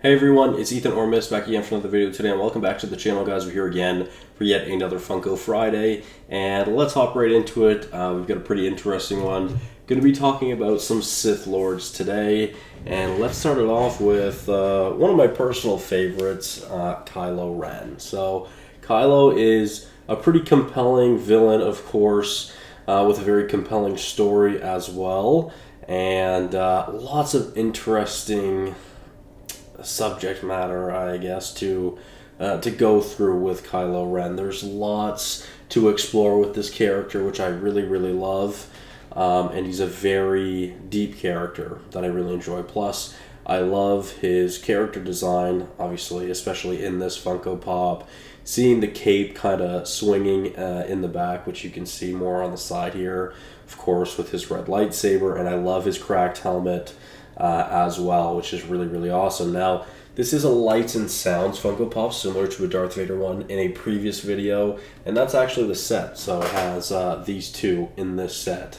Hey everyone, it's Ethan or Miist back again for another video today, and welcome back to the channel, guys. We're here again for yet another Funko Friday, and let's hop right into it. We've got a pretty interesting one. Going to be talking about some Sith Lords today, and let's start it off with one of my personal favorites, Kylo Ren. So, Kylo is a pretty compelling villain, of course, with a very compelling story as well, and lots of interesting subject matter, I guess, to go through with Kylo Ren. There's lots to explore with this character, which I really love, and he's a very deep character that I really enjoy. Plus, I love his character design, obviously, especially in this Funko Pop. Seeing the cape kind of swinging in the back, which you can see more on the side here, of course, with his red lightsaber, and I love his cracked helmet as well, which is really awesome. Now, this is a Lights and Sounds Funko Pop, similar to a Darth Vader one in a previous video, and that's actually the set. So it has these two in this set,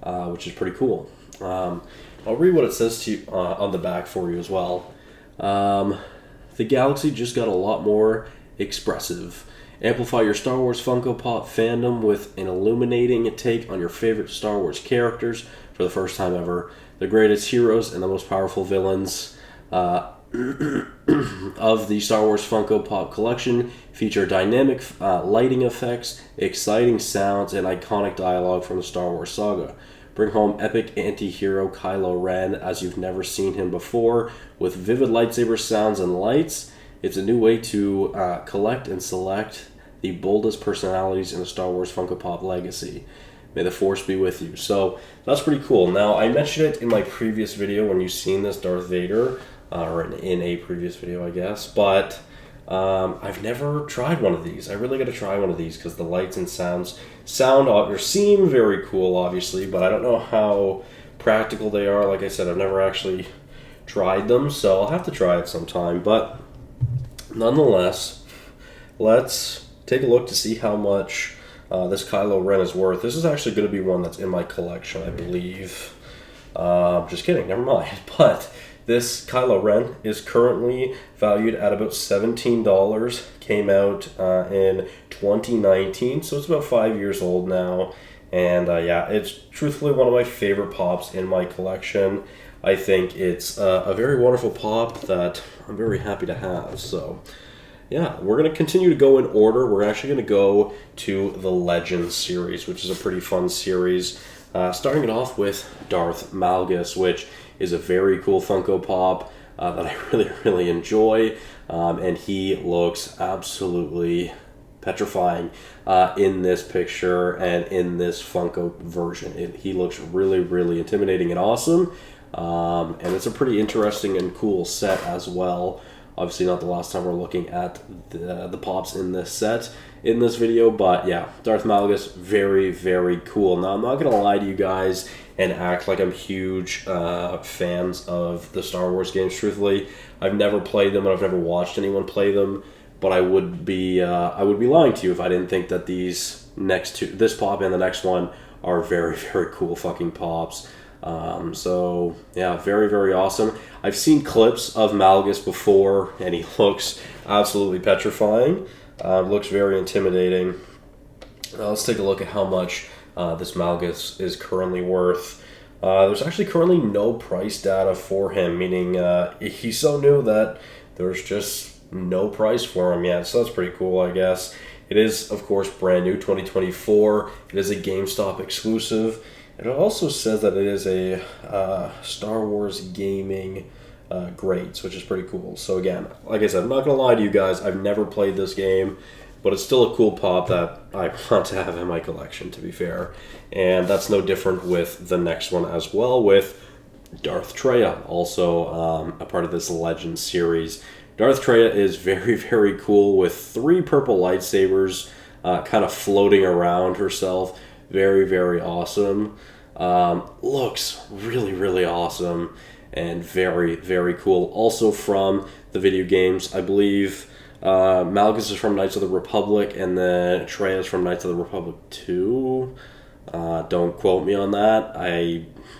which is pretty cool. I'll read what it says to you on the back for you as well. The galaxy just got a lot more expressive. Amplify your Star Wars Funko Pop fandom with an illuminating take on your favorite Star Wars characters for the first time ever. The greatest heroes and the most powerful villains of the Star Wars Funko Pop collection feature dynamic lighting effects, exciting sounds, and iconic dialogue from the Star Wars saga. Bring home epic anti-hero Kylo Ren as you've never seen him before, with vivid lightsaber sounds and lights. It's a new way to collect and select the boldest personalities in the Star Wars Funko Pop legacy. May the Force be with you. So that's pretty cool. Now, I mentioned it in my previous video when you've seen this Darth Vader, or in a previous video, I guess, but I've never tried one of these. I really got to try one of these because the lights and sounds seem very cool, obviously, but I don't know how practical they are. Like I said, I've never actually tried them, so I'll have to try it sometime. But nonetheless, let's take a look to see how much this Kylo Ren is worth. This is actually going to be one that's in my collection, I believe. Just kidding, never mind. But this Kylo Ren is currently valued at about $17. Came out in 2019, so it's about 5 years old now. And yeah, it's truthfully one of my favorite pops in my collection. I think it's a very wonderful pop that I'm very happy to have. So yeah, we're going to continue to go in order. We're actually going to go to the Legends series, which is a pretty fun series. Starting it off with Darth Malgus, which is a very cool Funko Pop that I really enjoy. And he looks absolutely petrifying in this picture and in this Funko version. He looks really intimidating and awesome. And it's a pretty interesting and cool set as well. Obviously not the last time we're looking at the pops in this set in this video, but yeah, Darth Malgus, very cool. Now, I'm not going to lie to you guys and act like I'm huge fans of the Star Wars games. Truthfully, I've never played them and I've never watched anyone play them, but I would be lying to you if I didn't think that these next two, this pop and the next one, are very cool fucking pops. So yeah, very awesome. I've seen clips of Malgus before, and he looks absolutely petrifying. Looks very intimidating. Let's take a look at how much this Malgus is currently worth. There's actually currently no price data for him, meaning he's so new that there's just no price for him yet. So that's pretty cool, I guess. It is, of course, brand new, 2024. It is a GameStop exclusive. It also says that it is a Star Wars gaming grades, which is pretty cool. So again, like I said, I'm not going to lie to you guys, I've never played this game, but it's still a cool pop that I want to have in my collection, to be fair. And that's no different with the next one as well, with Darth Traya, also a part of this Legends series. Darth Traya is very cool with 3 purple lightsabers kind of floating around herself. Very awesome. Looks really awesome and very cool. Also from the video games, I believe Malgus is from Knights of the Republic, and then Traya is from Knights of the Republic 2. Don't quote me on that.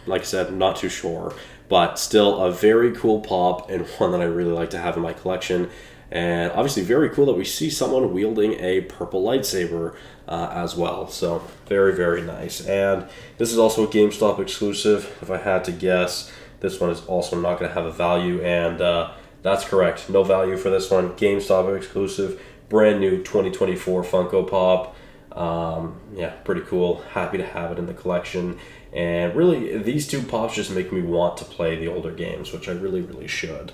Like I said, I'm not too sure. but still a very cool pop and one that I really like to have in my collection. And obviously very cool that we see someone wielding a purple lightsaber as well. So very, very nice. And this is also a GameStop exclusive. If I had to guess, this one is also not going to have a value. And that's correct. No value for this one. GameStop exclusive. Brand new 2024 Funko Pop. Yeah, pretty cool. Happy to have it in the collection. And really, these two pops just make me want to play the older games, which I really, really should.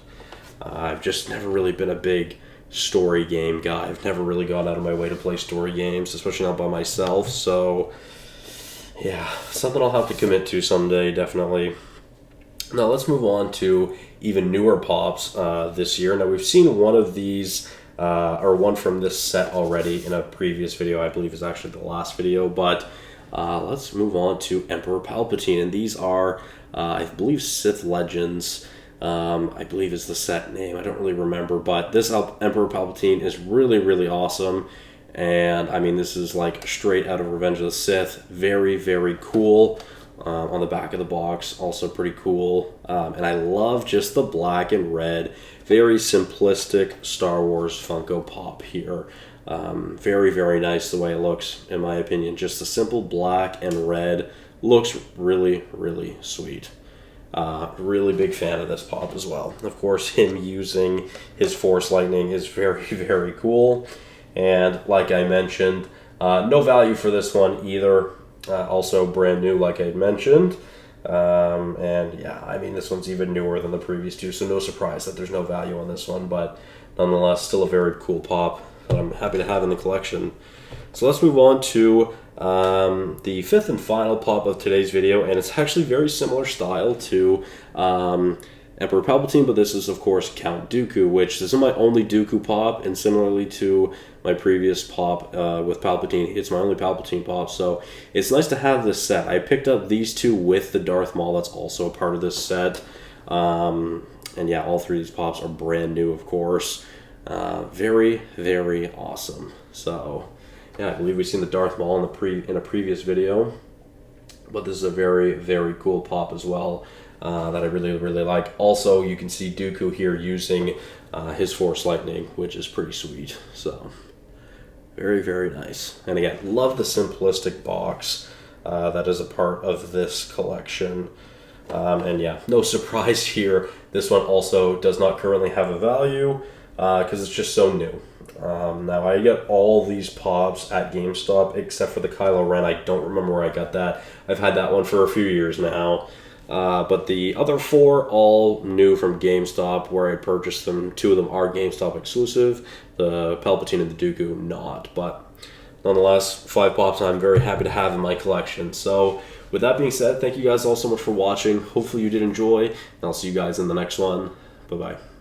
I've just never really been a big story game guy. I've never really gone out of my way to play story games, especially not by myself. So, yeah, something I'll have to commit to someday, definitely. Now, let's move on to even newer pops this year. Now, we've seen one of these, or one from this set already in a previous video. I believe is actually the last video. But let's move on to Emperor Palpatine. And these are, I believe, Sith Legends. I believe is the set name. I don't really remember, but this Emperor Palpatine is really, really awesome. And I mean, this is like straight out of Revenge of the Sith. Very, very cool. On the back of the box, also pretty cool. And I love just the black and red, very simplistic Star Wars Funko Pop here. Very, very nice the way it looks, in my opinion. Just the simple black and red looks really, really sweet. Really big fan of this pop as well. Of course, him using his Force Lightning is very, very cool. And like I mentioned, no value for this one either. Also brand new, like I mentioned. And yeah, I mean, this one's even newer than the previous two, so no surprise that there's no value on this one. But nonetheless, still a very cool pop that I'm happy to have in the collection. So let's move on to the fifth and final pop of today's video, and it's actually very similar style to Emperor Palpatine, but this is of course Count Dooku, which this is my only Dooku pop, and similarly to my previous pop with Palpatine, it's my only Palpatine pop, so it's nice to have this set. I picked up these two with the Darth Maul that's also a part of this set, and yeah, all three of these pops are brand new, of course. Very, very awesome. So yeah, I believe we've seen the Darth Maul in a previous video, but this is a very, very cool pop as well that I really, really like. Also, you can see Dooku here using his Force Lightning, which is pretty sweet. So, very, very nice. And again, love the simplistic box that is a part of this collection. And yeah, no surprise here. This one also does not currently have a value because it's just so new. Now, I get all these pops at GameStop except for the Kylo Ren. I don't remember where I got that. I've had that one for a few years now. But the other four, all new from GameStop, where I purchased them. Two of them are GameStop exclusive. The Palpatine and the Dooku not. But nonetheless, 5 pops I'm very happy to have in my collection. So with that being said, thank you guys all so much for watching. Hopefully you did enjoy, and I'll see you guys in the next one. Bye-bye.